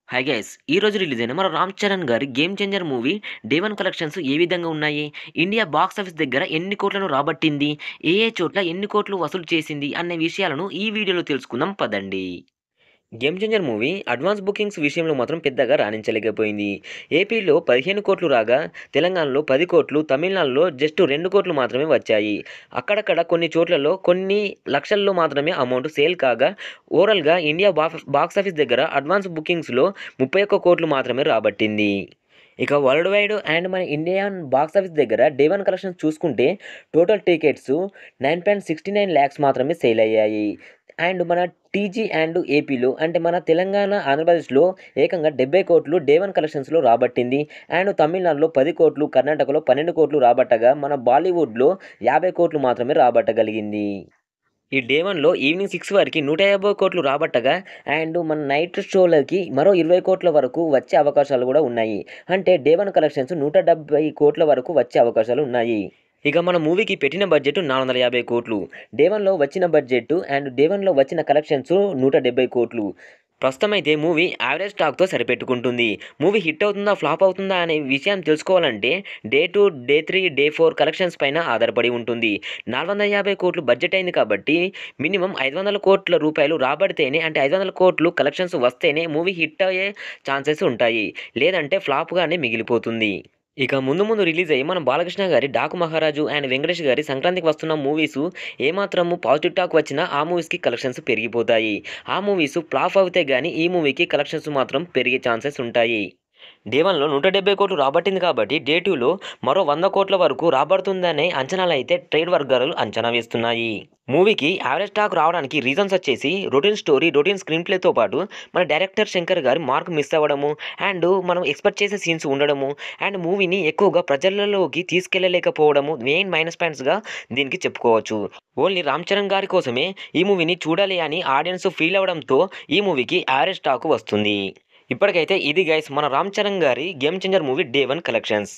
Hi guys ఈ రోజు release అయిన మన రామ్ చరణ్ గారి game changer movie day one collections ఏ విధంగా ఉన్నాయి, ఇండియా బాక్స్ ఆఫీస్ దగ్గర ఎన్ని కోట్లను రాబట్టింది, ఏ ఏ చోట్ల ఎన్ని కోట్లు వసూలు చేసింది అనే విషయాలను ఈ వీడియోలో తెలుసుకుందాం పదండి. Game changer movie advance bookings విషయంలో మాత్రం పెద్దగా రాణించలేకపోయింది. ఏపీలో 15 కోట్లు రాగా తెలంగాణలో 10 కోట్లు, తమిళనాడులో జస్ట్ 2 కోట్లు మాత్రమే వచ్చాయి. అక్కడక్కడ కొన్ని చోట్లలో కొన్ని లక్షల్లో మాత్రమే అమౌంట్ సేల్ కాగా ఓవరాల్గా ఇండియా బాక్స్ ఆఫీస్ దగ్గర అడ్వాన్స్ బుకింగ్స్లో 31 కోట్లు మాత్రమే రాబట్టింది. ఇక వరల్డ్ వైడ్ అండ్ మన ఇండియన్ బాక్స్ ఆఫీస్ దగ్గర డే వన్ కలెక్షన్స్ చూసుకుంటే టోటల్ టికెట్స్ 9.69 ల్యాక్స్ మాత్రమే సేల్ అయ్యాయి. అండ్ మన టీజీ అండ్ ఏపీలో అంటే మన తెలంగాణ, ఆంధ్రప్రదేశ్లో ఏకంగా 70 కోట్లు డే వన్ కలెక్షన్స్లో రాబట్టింది. అండ్ తమిళనాడులో 10 కోట్లు, కర్ణాటకలో 12 కోట్లు రాబట్టగా మన బాలీవుడ్లో 50 కోట్లు మాత్రమే రాబట్టగలిగింది. ఈ డే వన్లో ఈవినింగ్ 6 వరకు 150 కోట్లు రాబట్టగా అండ్ మన నైట్ షోలకి మరో 20 కోట్ల వరకు వచ్చే అవకాశాలు కూడా ఉన్నాయి. అంటే డే వన్ కలెక్షన్స్ 170 కోట్ల వరకు వచ్చే అవకాశాలు ఉన్నాయి. ఇక మన మూవీకి పెట్టిన బడ్జెట్ 450 కోట్లు, డే వన్లో వచ్చిన బడ్జెట్ అండ్ డే వన్లో వచ్చిన కలెక్షన్స్ 170 కోట్లు. ప్రస్తుతం అయితే మూవీ యావరేజ్ టాక్తో సరిపెట్టుకుంటుంది. మూవీ హిట్ అవుతుందా, ఫ్లాప్ అవుతుందా అనే విషయం తెలుసుకోవాలంటే డే 2, డే 3, డే 4 కలెక్షన్స్ పైన ఆధారపడి ఉంటుంది. 450 కోట్లు బడ్జెట్ అయింది కాబట్టి మినిమం 500 కోట్ల రూపాయలు రాబడితేనే, అంటే 500 కోట్లు కలెక్షన్స్ వస్తేనే మూవీ హిట్ అయ్యే ఛాన్సెస్ ఉంటాయి. లేదంటే ఫ్లాప్గానే మిగిలిపోతుంది. ఇక ముందు ముందు రిలీజ్ అయ్యి మన బాలకృష్ణ గారి డాకు మహారాజు అండ్ వెంకటేష్ గారి సంక్రాంతికి వస్తున్న మూవీస్ ఏమాత్రము పాజిటివ్ టాక్ వచ్చినా ఆ మూవీస్కి కలెక్షన్స్ పెరిగిపోతాయి. ఆ మూవీస్ ఫ్లాప్ అవుతే కానీ ఈ మూవీకి కలెక్షన్స్ మాత్రం పెరిగే ఛాన్సెస్ ఉంటాయి. డే వన్లో 170 కోట్లు రాబట్టింది కాబట్టి డే 2లో మరో 100 కోట్ల వరకు రాబడుతుందనే అంచనాలు అయితే ట్రేడ్ వర్గాలు అంచనా వేస్తున్నాయి. మూవీకి యావరేజ్ టాక్ రావడానికి రీజన్స్ వచ్చేసి రొటీన్ స్టోరీ, రొటీన్ స్క్రీన్ ప్లేతో పాటు మన డైరెక్టర్ శంకర్ గారి మార్క్ మిస్ అవ్వడము అండ్ మనం ఎక్స్పెక్ట్ చేసే సీన్స్ ఉండడము అండ్ మూవీని ఎక్కువగా ప్రజలలోకి తీసుకెళ్లలేకపోవడము మెయిన్ మైనస్ పాయింట్స్గా దీనికి చెప్పుకోవచ్చు. ఓన్లీ రామ్ చరణ్ గారి కోసమే ఈ మూవీని చూడాలి అని ఆడియన్స్ ఫీల్ అవ్వడంతో ఈ మూవీకి యావరేజ్ టాక్ వస్తుంది. ఇప్పటికైతే ఇది గైస్ మన రామ్ చరణ్ గారి game changer movie day one collections.